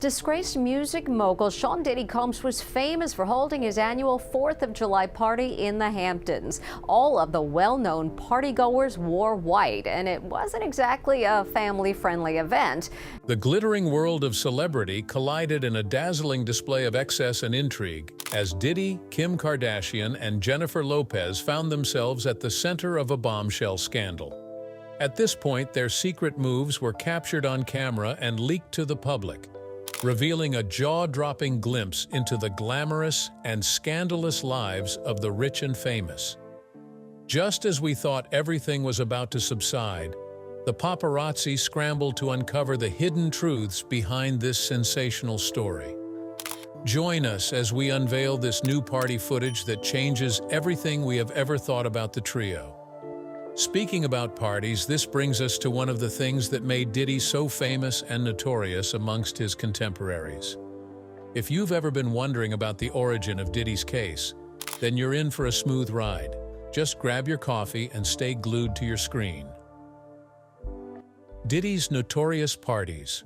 Disgraced music mogul Sean Diddy Combs was famous for holding his annual 4th of July party in the Hamptons. All of the well-known partygoers wore white, and it wasn't exactly a family-friendly event. The glittering world of celebrity collided in a dazzling display of excess and intrigue as Diddy, Kim Kardashian, and Jennifer Lopez found themselves at the center of a bombshell scandal. At this point, their secret moves were captured on camera and leaked to the public, revealing a jaw-dropping glimpse into the glamorous and scandalous lives of the rich and famous. Just as we thought everything was about to subside, the paparazzi scrambled to uncover the hidden truths behind this sensational story. Join us as we unveil this new party footage that changes everything we have ever thought about the trio. Speaking about parties, this brings us to one of the things that made Diddy so famous and notorious amongst his contemporaries. If you've ever been wondering about the origin of Diddy's case, then you're in for a smooth ride. Just grab your coffee and stay glued to your screen. Diddy's notorious parties.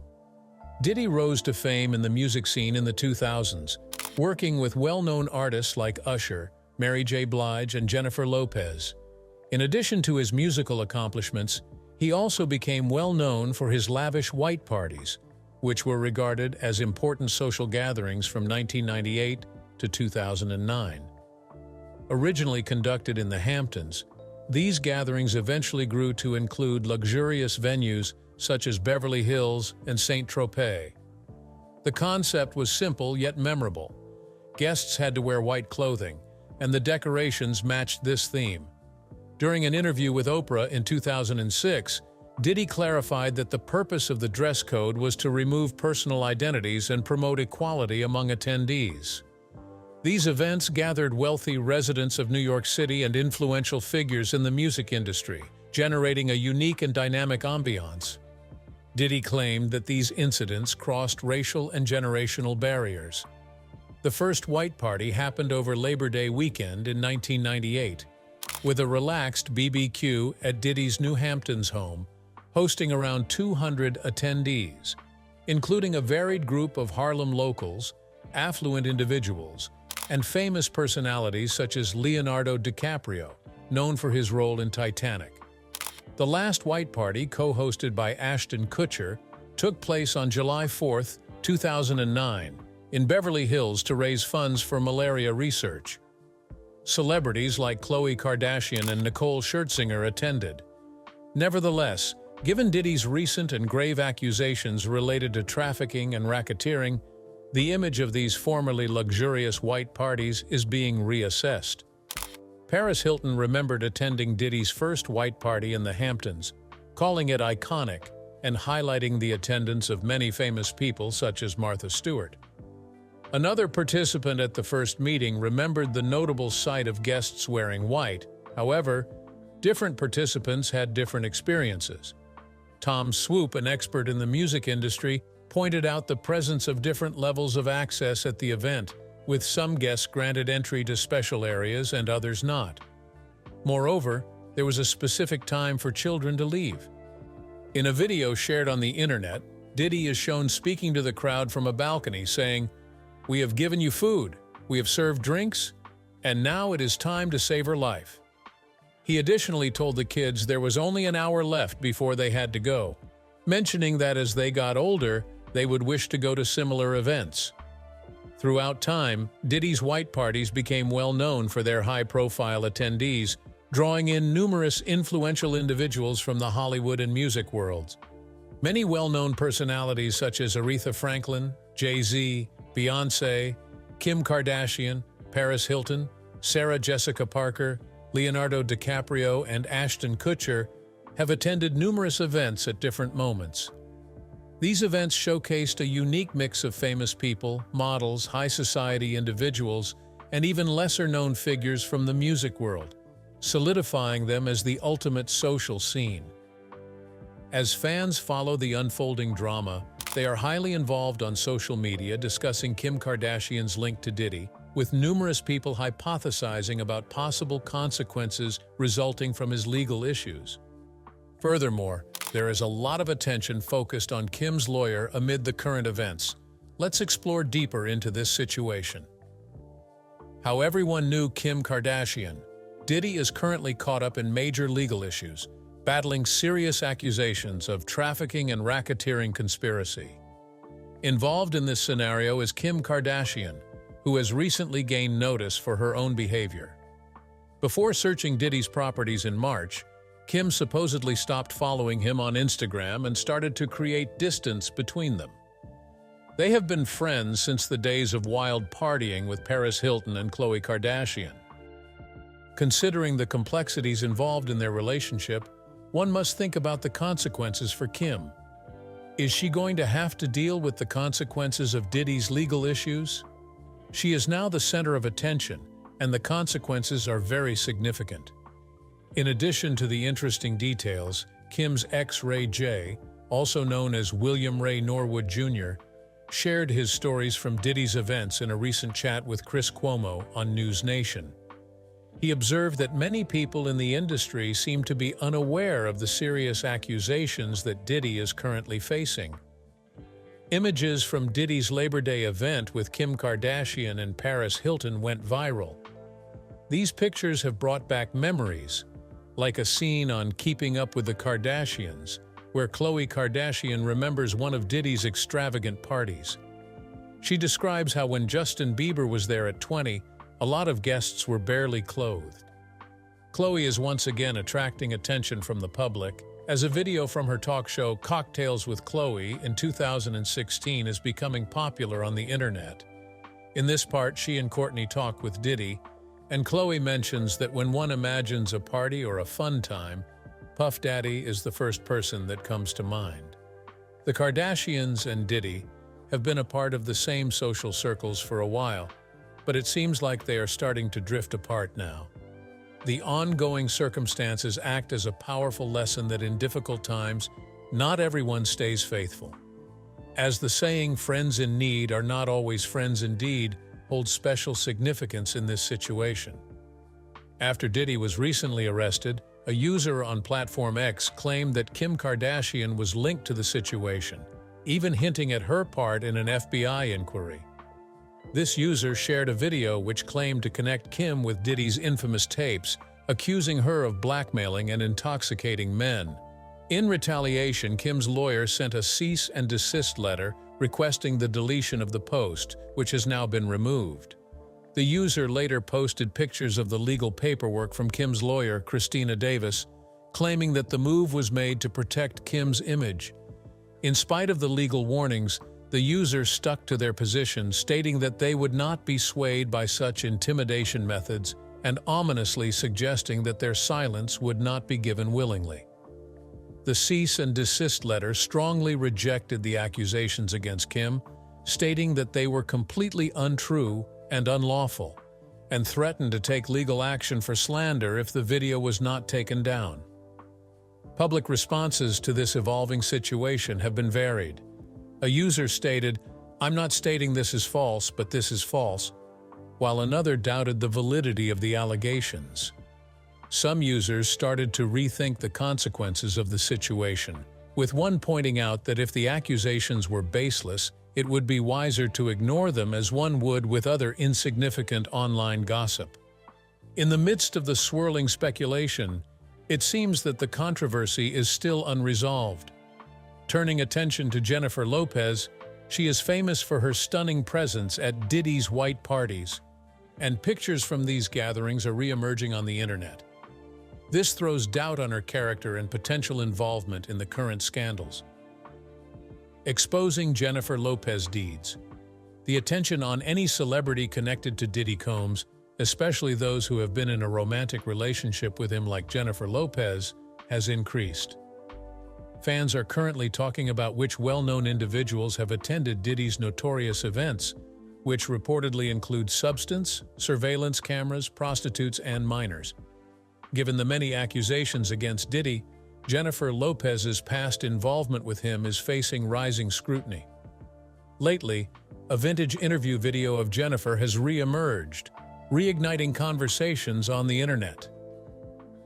Diddy rose to fame in the music scene in the 2000s, working with well-known artists like Usher, Mary J. Blige, and Jennifer Lopez. In addition to his musical accomplishments, he also became well known for his lavish white parties, which were regarded as important social gatherings from 1998 to 2009. Originally conducted in the Hamptons, these gatherings eventually grew to include luxurious venues such as Beverly Hills and Saint-Tropez. The concept was simple yet memorable. Guests had to wear white clothing, and the decorations matched this theme. During an interview with Oprah in 2006, Diddy clarified that the purpose of the dress code was to remove personal identities and promote equality among attendees. These events gathered wealthy residents of New York City and influential figures in the music industry, generating a unique and dynamic ambiance. Diddy claimed that these incidents crossed racial and generational barriers. The first white party happened over Labor Day weekend in 1998. With a relaxed BBQ at Diddy's New Hamptons home, hosting around 200 attendees, including a varied group of Harlem locals, affluent individuals, and famous personalities such as Leonardo DiCaprio, known for his role in Titanic. The last white party, co-hosted by Ashton Kutcher, took place on July 4, 2009, in Beverly Hills to raise funds for malaria research. Celebrities like Khloe Kardashian and Nicole Scherzinger attended. Nevertheless, given Diddy's recent and grave accusations related to trafficking and racketeering, the image of these formerly luxurious white parties is being reassessed. Paris Hilton remembered attending Diddy's first white party in the Hamptons, calling it iconic and highlighting the attendance of many famous people such as Martha Stewart. Another participant at the first meeting remembered the notable sight of guests wearing white. However, different participants had different experiences. Tom Swoop, an expert in the music industry, pointed out the presence of different levels of access at the event, with some guests granted entry to special areas and others not. Moreover, there was a specific time for children to leave. In a video shared on the internet, Diddy is shown speaking to the crowd from a balcony, saying, "We have given you food, we have served drinks, and now it is time to savor life." He additionally told the kids there was only an hour left before they had to go, mentioning that as they got older, they would wish to go to similar events. Throughout time, Diddy's white parties became well known for their high-profile attendees, drawing in numerous influential individuals from the Hollywood and music worlds. Many well-known personalities such as Aretha Franklin, Jay-Z, Beyoncé, Kim Kardashian, Paris Hilton, Sarah Jessica Parker, Leonardo DiCaprio, and Ashton Kutcher have attended numerous events at different moments. These events showcased a unique mix of famous people, models, high society individuals, and even lesser-known figures from the music world, solidifying them as the ultimate social scene. As fans follow the unfolding drama, they are highly involved on social media discussing Kim Kardashian's link to Diddy, with numerous people hypothesizing about possible consequences resulting from his legal issues. Furthermore, there is a lot of attention focused on Kim's lawyer amid the current events, let's explore deeper into this situation. How everyone knew Kim Kardashian. Diddy is currently caught up in major legal issues, battling serious accusations of trafficking and racketeering conspiracy. Involved in this scenario is Kim Kardashian, who has recently gained notice for her own behavior. Before searching Diddy's properties in March, Kim supposedly stopped following him on Instagram and started to create distance between them. They have been friends since the days of wild partying with Paris Hilton and Khloe Kardashian. Considering the complexities involved in their relationship, one must think about the consequences for Kim. Is she going to have to deal with the consequences of Diddy's legal issues? She is now the center of attention, and the consequences are very significant. In addition to the interesting details, Kim's ex Ray J, also known as William Ray Norwood Jr., shared his stories from Diddy's events in a recent chat with Chris Cuomo on News Nation. He observed that many people in the industry seem to be unaware of the serious accusations that Diddy is currently facing. Images from Diddy's Labor Day event with Kim Kardashian and Paris Hilton went viral. These pictures have brought back memories, like a scene on Keeping Up with the Kardashians, where Khloe Kardashian remembers one of Diddy's extravagant parties. She describes how when Justin Bieber was there at 20, a lot of guests were barely clothed. Khloe is once again attracting attention from the public, as a video from her talk show Cocktails with Khloe in 2016 is becoming popular on the internet. In this part, she and Kourtney talk with Diddy, and Khloe mentions that when one imagines a party or a fun time, Puff Daddy is the first person that comes to mind. The Kardashians and Diddy have been a part of the same social circles for a while, but it seems like they are starting to drift apart now. The ongoing circumstances act as a powerful lesson that in difficult times, not everyone stays faithful. As the saying, "friends in need are not always friends indeed," holds special significance in this situation. After Diddy was recently arrested, a user on platform X claimed that Kim Kardashian was linked to the situation, even hinting at her part in an FBI inquiry. This user shared a video which claimed to connect Kim with Diddy's infamous tapes, accusing her of blackmailing and intoxicating men. In retaliation, Kim's lawyer sent a cease and desist letter requesting the deletion of the post, which has now been removed. The user later posted pictures of the legal paperwork from Kim's lawyer, Christina Davis, claiming that the move was made to protect Kim's image. In spite of the legal warnings, the user stuck to their position, stating that they would not be swayed by such intimidation methods and ominously suggesting that their silence would not be given willingly. The cease and desist letter strongly rejected the accusations against Kim, stating that they were completely untrue and unlawful, and threatened to take legal action for slander if the video was not taken down. Public responses to this evolving situation have been varied. A user stated, "I'm not stating this is false, but this is false," while another doubted the validity of the allegations. Some users started to rethink the consequences of the situation, with one pointing out that if the accusations were baseless, it would be wiser to ignore them as one would with other insignificant online gossip. In the midst of the swirling speculation, it seems that the controversy is still unresolved. Turning attention to Jennifer Lopez, she is famous for her stunning presence at Diddy's white parties, and pictures from these gatherings are re-emerging on the internet. This throws doubt on her character and potential involvement in the current scandals. Exposing Jennifer Lopez deeds. The attention on any celebrity connected to Diddy Combs, especially those who have been in a romantic relationship with him like Jennifer Lopez, has increased. Fans are currently talking about which well-known individuals have attended Diddy's notorious events, which reportedly include substance, surveillance cameras, prostitutes, and minors. Given the many accusations against Diddy, Jennifer Lopez's past involvement with him is facing rising scrutiny. Lately, a vintage interview video of Jennifer has re-emerged, reigniting conversations on the internet.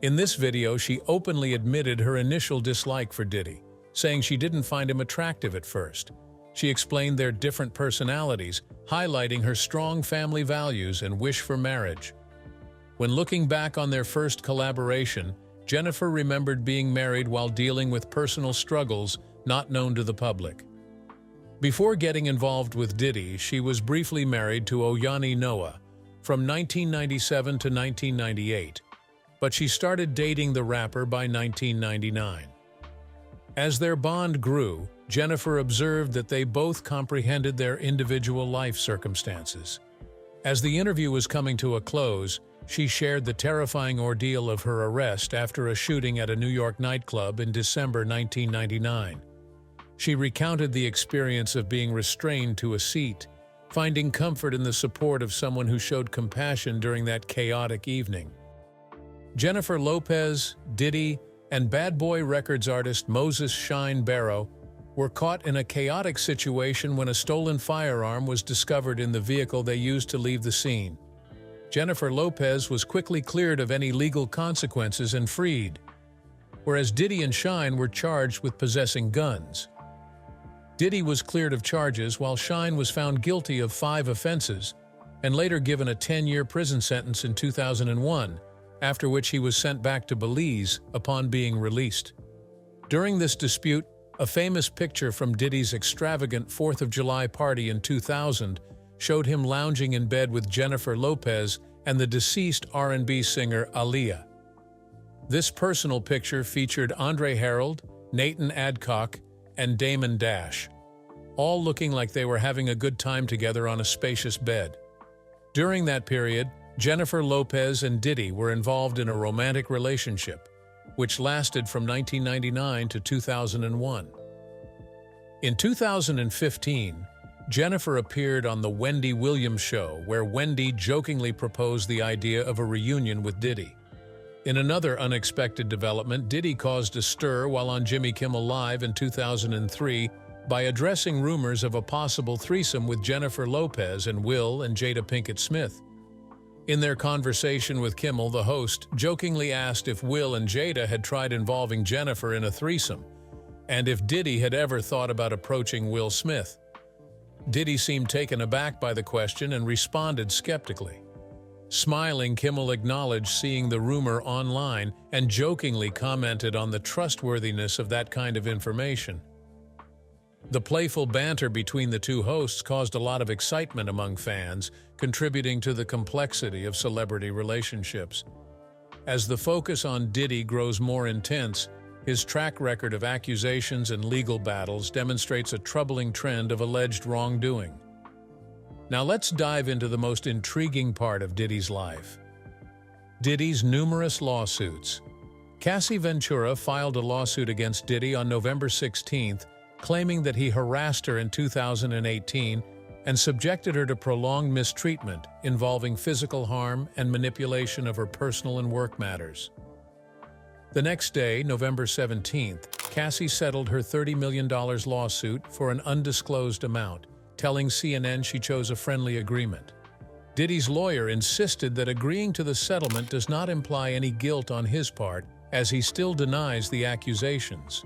In this video, she openly admitted her initial dislike for Diddy, saying she didn't find him attractive at first. She explained their different personalities, highlighting her strong family values and wish for marriage. When looking back on their first collaboration, Jennifer remembered being married while dealing with personal struggles not known to the public. Before getting involved with Diddy, she was briefly married to Oyani Noah from 1997 to 1998, but she started dating the rapper by 1999. As their bond grew, Jennifer observed that they both comprehended their individual life circumstances. As the interview was coming to a close, she shared the terrifying ordeal of her arrest after a shooting at a New York nightclub in December 1999. She recounted the experience of being restrained to a seat, finding comfort in the support of someone who showed compassion during that chaotic evening. Jennifer Lopez, Diddy, and Bad Boy Records artist Moses Shine Barrow were caught in a chaotic situation when a stolen firearm was discovered in the vehicle they used to leave the scene. Jennifer Lopez was quickly cleared of any legal consequences and freed, whereas Diddy and Shine were charged with possessing guns. Diddy was cleared of charges while Shine was found guilty of 5 offenses and later given a 10-year prison sentence in 2001, after which he was sent back to Belize upon being released. During this dispute, a famous picture from Diddy's extravagant 4th of July party in 2000 showed him lounging in bed with Jennifer Lopez and the deceased R&B singer Aaliyah. This personal picture featured Andre Harold, Nathan Adcock, and Damon Dash, all looking like they were having a good time together on a spacious bed. During that period, Jennifer Lopez and Diddy were involved in a romantic relationship, which lasted from 1999 to 2001. In 2015, Jennifer appeared on The Wendy Williams Show, where Wendy jokingly proposed the idea of a reunion with Diddy. In another unexpected development, Diddy caused a stir while on Jimmy Kimmel Live in 2003 by addressing rumors of a possible threesome with Jennifer Lopez and Will and Jada Pinkett Smith. In their conversation with Kimmel, the host jokingly asked if Will and Jada had tried involving Jennifer in a threesome, and if Diddy had ever thought about approaching Will Smith. Diddy seemed taken aback by the question and responded skeptically. Smiling, Kimmel acknowledged seeing the rumor online and jokingly commented on the trustworthiness of that kind of information. The playful banter between the two hosts caused a lot of excitement among fans, contributing to the complexity of celebrity relationships. As the focus on Diddy grows more intense, his track record of accusations and legal battles demonstrates a troubling trend of alleged wrongdoing. Now let's dive into the most intriguing part of Diddy's life: Diddy's numerous lawsuits. Cassie Ventura filed a lawsuit against Diddy on November 16th, claiming that he harassed her in 2018 and subjected her to prolonged mistreatment involving physical harm and manipulation of her personal and work matters. The next day, November 17th, Cassie settled her $30 million lawsuit for an undisclosed amount, telling CNN she chose a friendly agreement. Diddy's lawyer insisted that agreeing to the settlement does not imply any guilt on his part, as he still denies the accusations.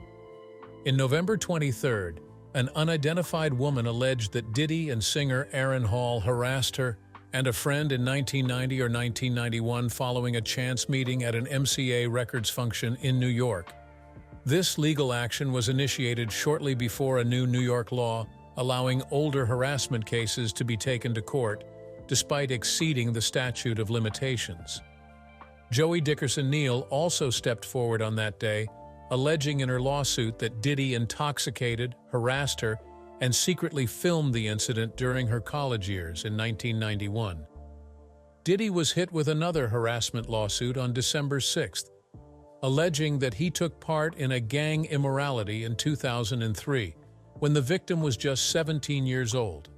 In November 23rd, an unidentified woman alleged that Diddy and singer Aaron Hall harassed her and a friend in 1990 or 1991 following a chance meeting at an MCA Records function in New York. This legal action was initiated shortly before a new New York law allowing older harassment cases to be taken to court, despite exceeding the statute of limitations. Joey Dickerson-Neal also stepped forward on that day, alleging in her lawsuit that Diddy intoxicated, harassed her, and secretly filmed the incident during her college years in 1991. Diddy was hit with another harassment lawsuit on December 6th, alleging that he took part in a gang immorality in 2003, when the victim was just 17 years old.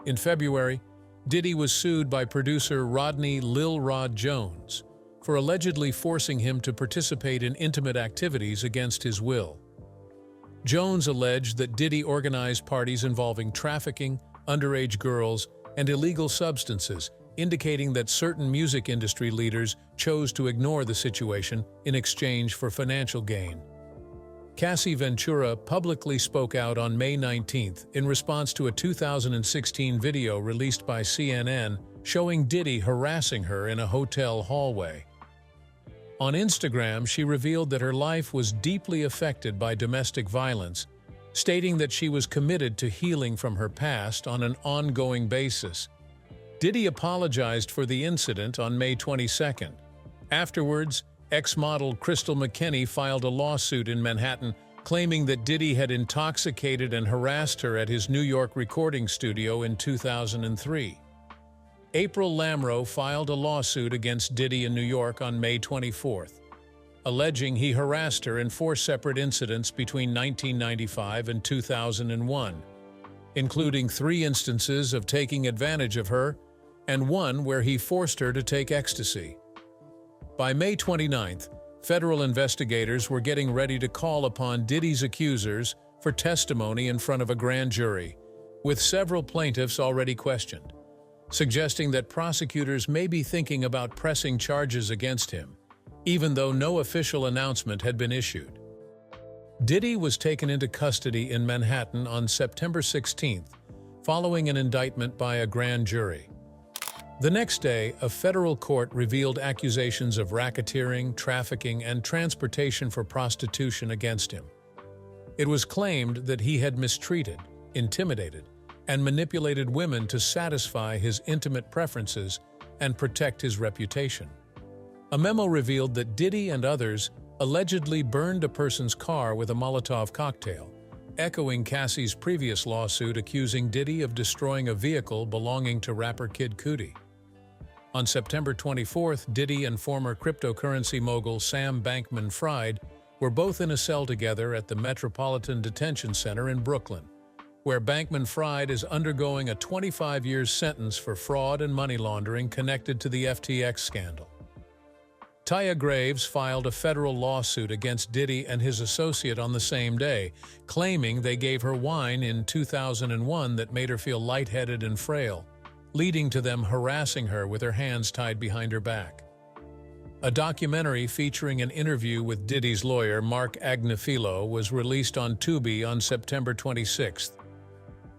In February, Diddy was sued by producer Rodney Lil Rod Jones for allegedly forcing him to participate in intimate activities against his will. Jones alleged that Diddy organized parties involving trafficking, underage girls, and illegal substances, indicating that certain music industry leaders chose to ignore the situation in exchange for financial gain. Cassie Ventura publicly spoke out on May 19th in response to a 2016 video released by CNN showing Diddy harassing her in a hotel hallway. On Instagram, she revealed that her life was deeply affected by domestic violence, stating that she was committed to healing from her past on an ongoing basis. Diddy apologized for the incident on May 22nd. Afterwards, ex-model Crystal McKinney filed a lawsuit in Manhattan claiming that Diddy had intoxicated and harassed her at his New York recording studio in 2003. April Lamro filed a lawsuit against Diddy in New York on May 24th, alleging he harassed her in 4 separate incidents between 1995 and 2001, including 3 instances of taking advantage of her and 1 where he forced her to take ecstasy. By May 29th, federal investigators were getting ready to call upon Diddy's accusers for testimony in front of a grand jury, with several plaintiffs already questioned, suggesting that prosecutors may be thinking about pressing charges against him, even though no official announcement had been issued. Diddy was taken into custody in Manhattan on September 16th, following an indictment by a grand jury. The next day, a federal court revealed accusations of racketeering, trafficking, and transportation for prostitution against him. It was claimed that he had mistreated, intimidated, and manipulated women to satisfy his intimate preferences and protect his reputation. A memo revealed that Diddy and others allegedly burned a person's car with a Molotov cocktail, echoing Cassie's previous lawsuit accusing Diddy of destroying a vehicle belonging to rapper Kid Cudi. On September 24th, Diddy and former cryptocurrency mogul Sam Bankman-Fried were both in a cell together at the Metropolitan Detention Center in Brooklyn, where Bankman-Fried is undergoing a 25-year sentence for fraud and money laundering connected to the FTX scandal. Taya Graves filed a federal lawsuit against Diddy and his associate on the same day, claiming they gave her wine in 2001 that made her feel lightheaded and frail, leading to them harassing her with her hands tied behind her back. A documentary featuring an interview with Diddy's lawyer, Mark Agnifilo, was released on Tubi on September 26th.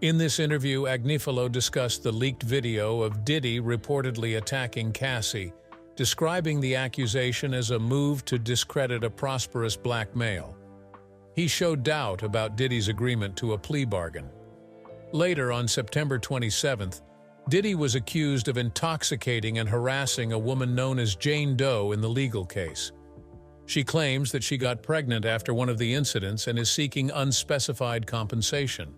In this interview, Agnifilo discussed the leaked video of Diddy reportedly attacking Cassie, describing the accusation as a move to discredit a prosperous black male. He showed doubt about Diddy's agreement to a plea bargain. Later, on September 27th, Diddy was accused of intoxicating and harassing a woman known as Jane Doe in the legal case. She claims that she got pregnant after one of the incidents and is seeking unspecified compensation.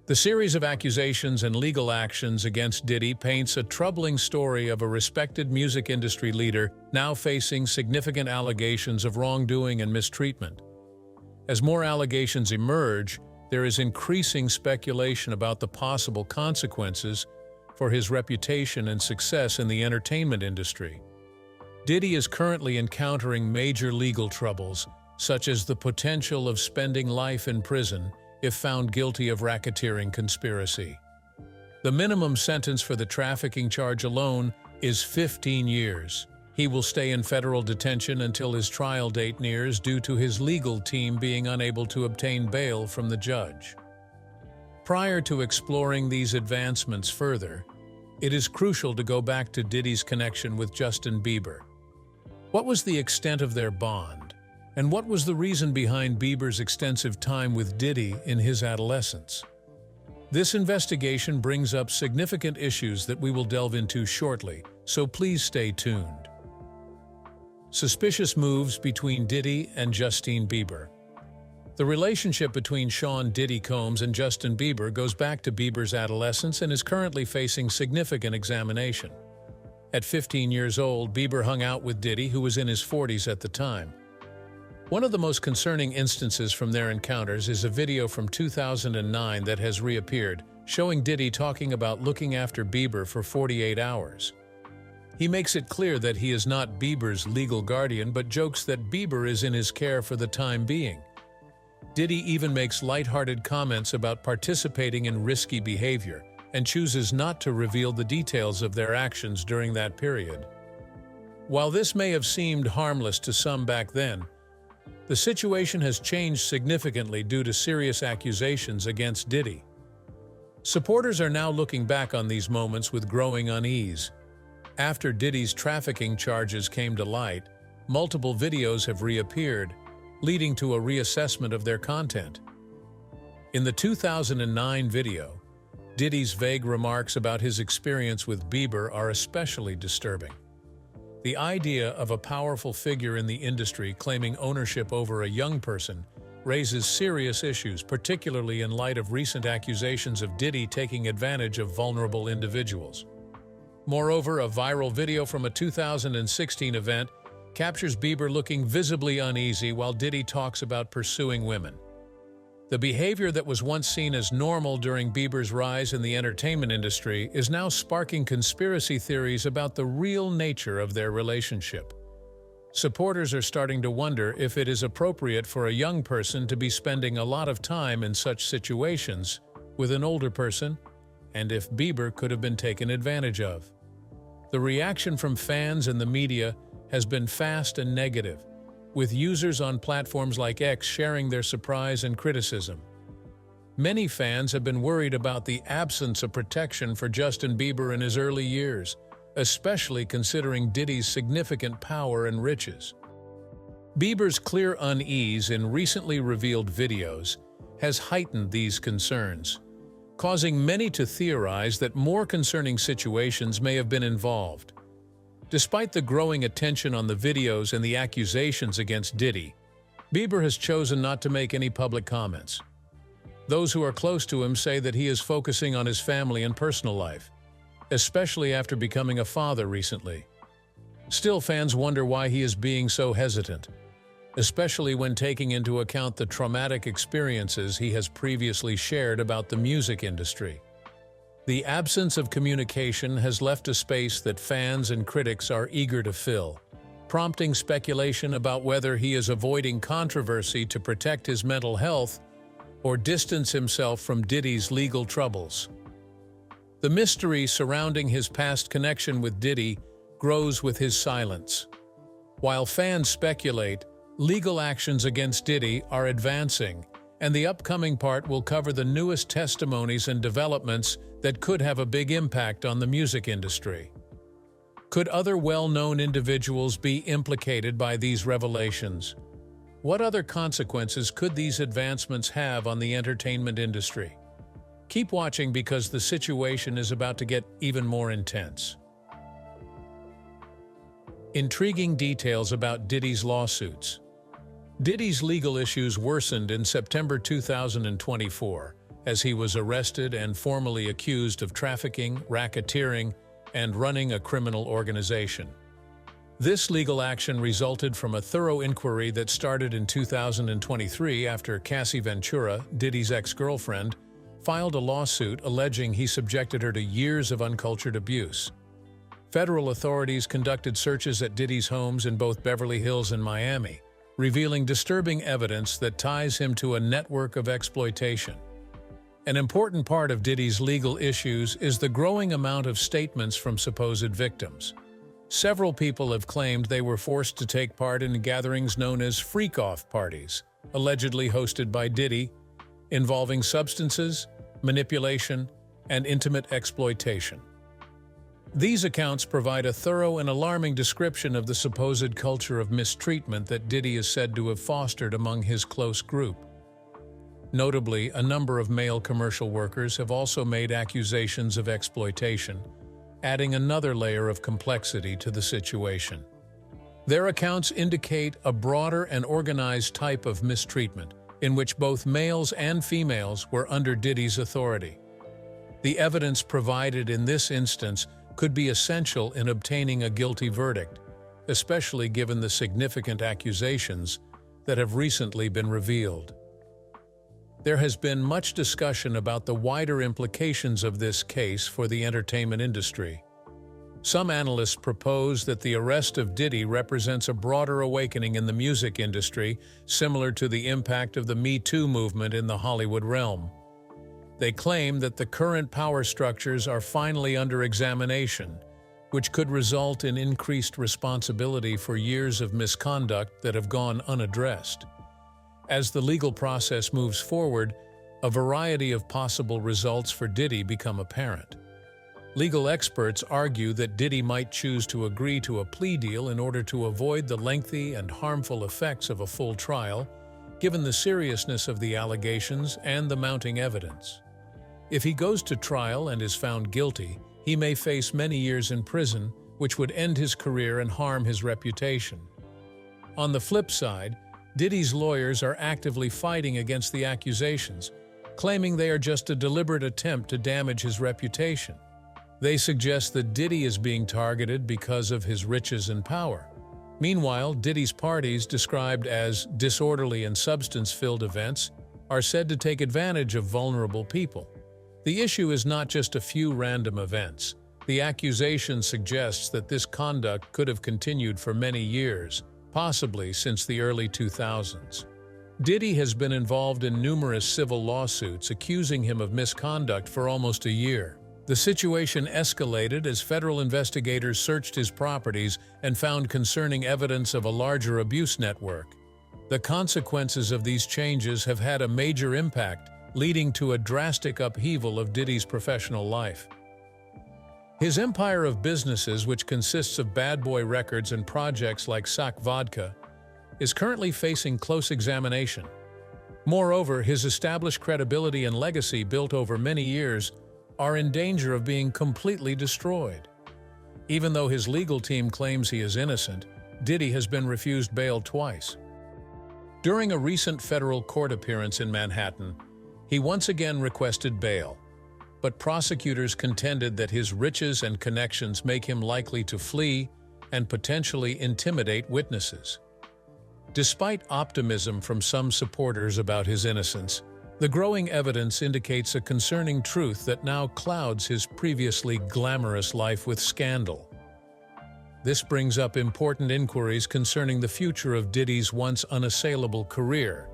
The series of accusations and legal actions against Diddy paints a troubling story of a respected music industry leader now facing significant allegations of wrongdoing and mistreatment. As more allegations emerge, there is increasing speculation about the possible consequences for his reputation and success in the entertainment industry. Diddy is currently encountering major legal troubles, such as the potential of spending life in prison if found guilty of racketeering conspiracy. The minimum sentence for the trafficking charge alone is 15 years. He will stay in federal detention until his trial date nears due to his legal team being unable to obtain bail from the judge. Prior to exploring these advancements further, it is crucial to go back to Diddy's connection with Justin Bieber. What was the extent of their bond, and what was the reason behind Bieber's extensive time with Diddy in his adolescence? This investigation brings up significant issues that we will delve into shortly, so please stay tuned. Suspicious moves between Diddy and Justin Bieber. The relationship between Sean Diddy Combs and Justin Bieber goes back to Bieber's adolescence and is currently facing significant examination. At 15 years old, Bieber hung out with Diddy, who was in his 40s at the time. One of the most concerning instances from their encounters is a video from 2009 that has reappeared, showing Diddy talking about looking after Bieber for 48 hours. He makes it clear that he is not Bieber's legal guardian, but jokes that Bieber is in his care for the time being. Diddy even makes lighthearted comments about participating in risky behavior and chooses not to reveal the details of their actions during that period. While this may have seemed harmless to some back then, The situation has changed significantly due to serious accusations against Diddy. Supporters are now looking back on these moments with growing unease. After Diddy's trafficking charges came to light, multiple videos have reappeared, leading to a reassessment of their content. In the 2009 video, Diddy's vague remarks about his experience with Bieber are especially disturbing. The idea of a powerful figure in the industry claiming ownership over a young person raises serious issues, particularly in light of recent accusations of Diddy taking advantage of vulnerable individuals. Moreover, a viral video from a 2016 event captures Bieber looking visibly uneasy while Diddy talks about pursuing women. The behavior that was once seen as normal during Bieber's rise in the entertainment industry is now sparking conspiracy theories about the real nature of their relationship. Supporters are starting to wonder if it is appropriate for a young person to be spending a lot of time in such situations with an older person, and if Bieber could have been taken advantage of. The reaction from fans and the media has been fast and negative, with users on platforms like X sharing their surprise and criticism. Many fans have been worried about the absence of protection for Justin Bieber in his early years, especially considering Diddy's significant power and riches. Bieber's clear unease in recently revealed videos has heightened these concerns, causing many to theorize that more concerning situations may have been involved. Despite the growing attention on the videos and the accusations against Diddy, Bieber has chosen not to make any public comments. Those who are close to him say that he is focusing on his family and personal life, especially after becoming a father recently. Still, fans wonder why he is being so hesitant, especially when taking into account the traumatic experiences he has previously shared about the music industry. The absence of communication has left a space that fans and critics are eager to fill, prompting speculation about whether he is avoiding controversy to protect his mental health or distance himself from Diddy's legal troubles. The mystery surrounding his past connection with Diddy grows with his silence. While fans speculate, legal actions against Diddy are advancing, and the upcoming part will cover the newest testimonies and developments that could have a big impact on the music industry. Could other well-known individuals be implicated by these revelations? What other consequences could these advancements have on the entertainment industry? Keep watching because the situation is about to get even more intense. Intriguing details about Diddy's lawsuits. Diddy's legal issues worsened in September 2024 as he was arrested and formally accused of trafficking, racketeering, and running a criminal organization. This legal action resulted from a thorough inquiry that started in 2023 after Cassie Ventura, Diddy's ex-girlfriend, filed a lawsuit alleging he subjected her to years of uncultured abuse. Federal authorities conducted searches at Diddy's homes in both Beverly Hills and Miami, revealing disturbing evidence that ties him to a network of exploitation. An important part of Diddy's legal issues is the growing amount of statements from supposed victims. Several people have claimed they were forced to take part in gatherings known as freak-off parties, allegedly hosted by Diddy, involving substances, manipulation, and intimate exploitation. These accounts provide a thorough and alarming description of the supposed culture of mistreatment that Diddy is said to have fostered among his close group. Notably, a number of male commercial workers have also made accusations of exploitation, adding another layer of complexity to the situation. Their accounts indicate a broader and organized type of mistreatment, in which both males and females were under Diddy's authority. The evidence provided in this instance could be essential in obtaining a guilty verdict, especially given the significant accusations that have recently been revealed. There has been much discussion about the wider implications of this case for the entertainment industry. Some analysts propose that the arrest of Diddy represents a broader awakening in the music industry, similar to the impact of the Me Too movement in the Hollywood realm. They claim that the current power structures are finally under examination, which could result in increased responsibility for years of misconduct that have gone unaddressed. As the legal process moves forward, a variety of possible results for Diddy become apparent. Legal experts argue that Diddy might choose to agree to a plea deal in order to avoid the lengthy and harmful effects of a full trial, given the seriousness of the allegations and the mounting evidence. If he goes to trial and is found guilty, he may face many years in prison, which would end his career and harm his reputation. On the flip side, Diddy's lawyers are actively fighting against the accusations, claiming they are just a deliberate attempt to damage his reputation. They suggest that Diddy is being targeted because of his riches and power. Meanwhile, Diddy's parties, described as disorderly and substance-filled events, are said to take advantage of vulnerable people. The issue is not just a few random events. The accusation suggests that this conduct could have continued for many years, possibly since the early 2000s. Diddy has been involved in numerous civil lawsuits accusing him of misconduct for almost a year. The situation escalated as federal investigators searched his properties and found concerning evidence of a larger abuse network. The consequences of these changes have had a major impact, leading to a drastic upheaval of Diddy's professional life. His empire of businesses, which consists of bad boy records and projects like Sak Vodka, is currently facing close examination. Moreover, his established credibility and legacy built over many years are in danger of being completely destroyed. Even though his legal team claims he is innocent, Diddy has been refused bail twice. During a recent federal court appearance in Manhattan, he once again requested bail, but prosecutors contended that his riches and connections make him likely to flee and potentially intimidate witnesses. Despite optimism from some supporters about his innocence, the growing evidence indicates a concerning truth that now clouds his previously glamorous life with scandal. This brings up important inquiries concerning the future of Diddy's once unassailable career,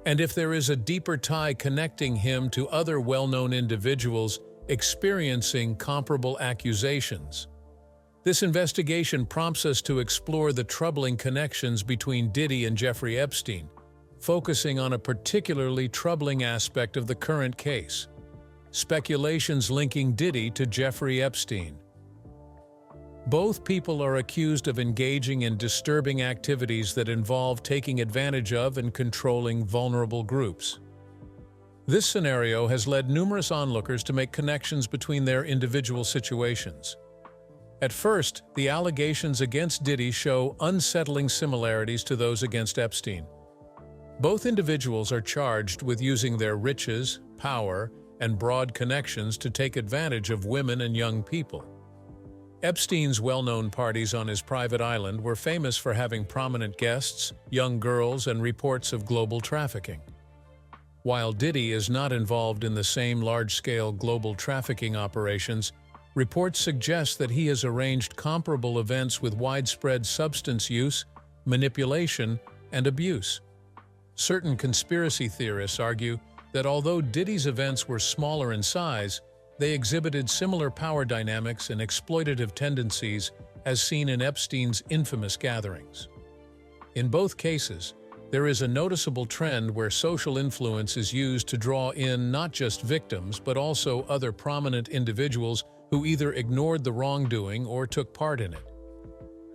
and if there is a deeper tie connecting him to other well-known individuals experiencing comparable accusations. This investigation prompts us to explore the troubling connections between Diddy and Jeffrey Epstein, focusing on a particularly troubling aspect of the current case: speculations linking Diddy to Jeffrey Epstein. Both people are accused of engaging in disturbing activities that involve taking advantage of and controlling vulnerable groups. This scenario has led numerous onlookers to make connections between their individual situations. At first, the allegations against Diddy show unsettling similarities to those against Epstein. Both individuals are charged with using their riches, power, and broad connections to take advantage of women and young people. Epstein's well-known parties on his private island were famous for having prominent guests, young girls, and reports of global trafficking. While Diddy is not involved in the same large-scale global trafficking operations, reports suggest that he has arranged comparable events with widespread substance use, manipulation, and abuse. Certain conspiracy theorists argue that although Diddy's events were smaller in size, they exhibited similar power dynamics and exploitative tendencies as seen in Epstein's infamous gatherings. In both cases, there is a noticeable trend where social influence is used to draw in not just victims but also other prominent individuals who either ignored the wrongdoing or took part in it.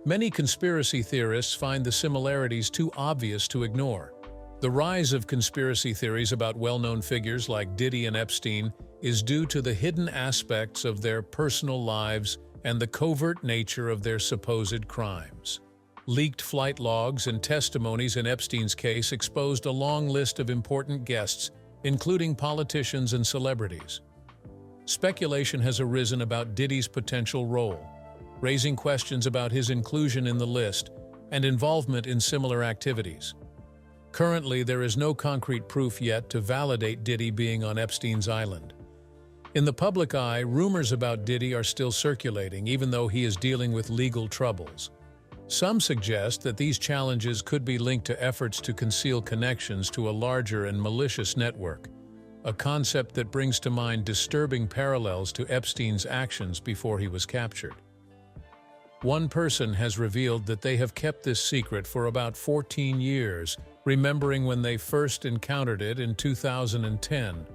Many conspiracy theorists find the similarities too obvious to ignore. The rise of conspiracy theories about well-known figures like Diddy and Epstein is due to the hidden aspects of their personal lives and the covert nature of their supposed crimes. Leaked flight logs and testimonies in Epstein's case exposed a long list of important guests, including politicians and celebrities. Speculation has arisen about Diddy's potential role, raising questions about his inclusion in the list and involvement in similar activities. Currently, there is no concrete proof yet to validate Diddy being on Epstein's island. In the public eye, rumors about Diddy are still circulating, even though he is dealing with legal troubles. Some suggest that these challenges could be linked to efforts to conceal connections to a larger and malicious network, a concept that brings to mind disturbing parallels to Epstein's actions before he was captured. One person has revealed that they have kept this secret for about 14 years, remembering when they first encountered it in 2010.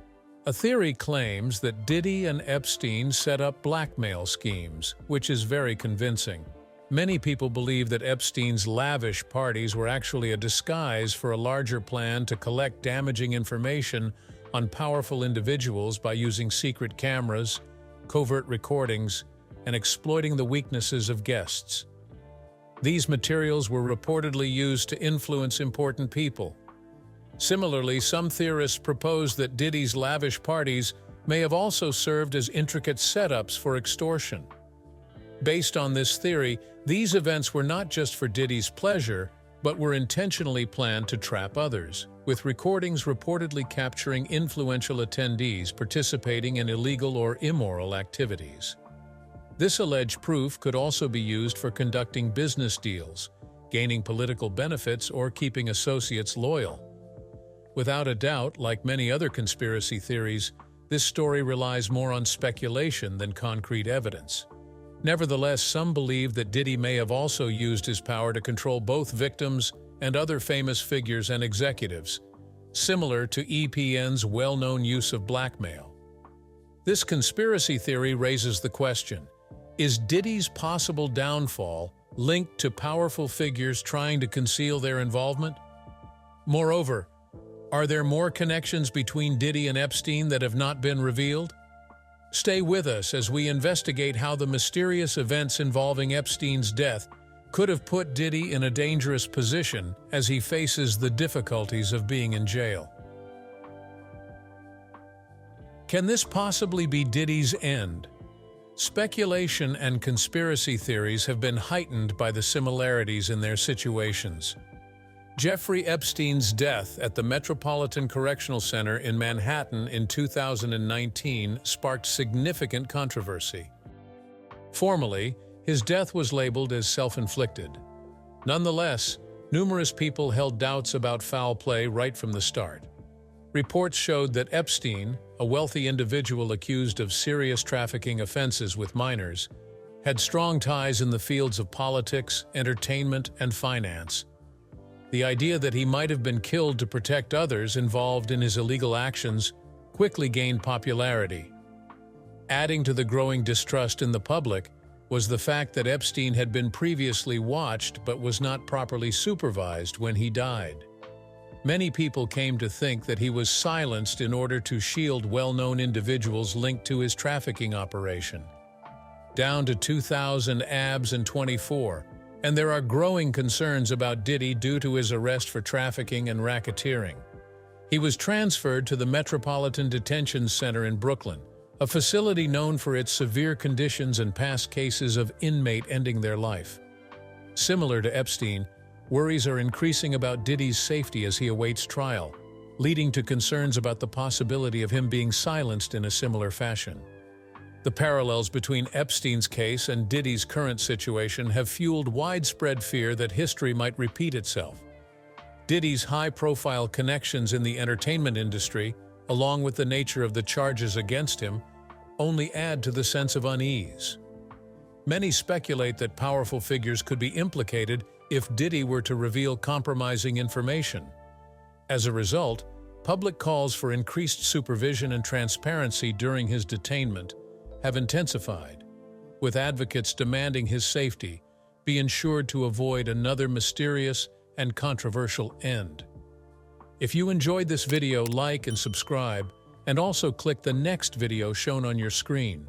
A theory claims that Diddy and Epstein set up blackmail schemes, which is very convincing. Many people believe that Epstein's lavish parties were actually a disguise for a larger plan to collect damaging information on powerful individuals by using secret cameras, covert recordings, and exploiting the weaknesses of guests. These materials were reportedly used to influence important people. Similarly, some theorists propose that Diddy's lavish parties may have also served as intricate setups for extortion. Based on this theory, these events were not just for Diddy's pleasure, but were intentionally planned to trap others, with recordings reportedly capturing influential attendees participating in illegal or immoral activities. This alleged proof could also be used for conducting business deals, gaining political benefits, or keeping associates loyal. Without a doubt, like many other conspiracy theories, this story relies more on speculation than concrete evidence. Nevertheless, some believe that Diddy may have also used his power to control both victims and other famous figures and executives, similar to EPN's well-known use of blackmail. This conspiracy theory raises the question: is Diddy's possible downfall linked to powerful figures trying to conceal their involvement? Moreover, are there more connections between Diddy and Epstein that have not been revealed? Stay with us as we investigate how the mysterious events involving Epstein's death could have put Diddy in a dangerous position as he faces the difficulties of being in jail. Can this possibly be Diddy's end? Speculation and conspiracy theories have been heightened by the similarities in their situations. Jeffrey Epstein's death at the Metropolitan Correctional Center in Manhattan in 2019 sparked significant controversy. Formally, his death was labeled as self-inflicted. Nonetheless, numerous people held doubts about foul play right from the start. Reports showed that Epstein, a wealthy individual accused of serious trafficking offenses with minors, had strong ties in the fields of politics, entertainment, and finance. The idea that he might have been killed to protect others involved in his illegal actions quickly gained popularity. Adding to the growing distrust in the public was the fact that Epstein had been previously watched but was not properly supervised when he died. Many people came to think that he was silenced in order to shield well-known individuals linked to his trafficking operation. Down to 2024, and there are growing concerns about Diddy due to his arrest for trafficking and racketeering. He was transferred to the Metropolitan Detention Center in Brooklyn, a facility known for its severe conditions and past cases of inmate ending their life. Similar to Epstein, worries are increasing about Diddy's safety as he awaits trial, leading to concerns about the possibility of him being silenced in a similar fashion. The parallels between Epstein's case and Diddy's current situation have fueled widespread fear that history might repeat itself. Diddy's high-profile connections in the entertainment industry, along with the nature of the charges against him, only add to the sense of unease. Many speculate that powerful figures could be implicated if Diddy were to reveal compromising information. As a result, public calls for increased supervision and transparency during his detainment have intensified, with advocates demanding his safety be ensured to avoid another mysterious and controversial end. If you enjoyed this video, like and subscribe, and also click the next video shown on your screen.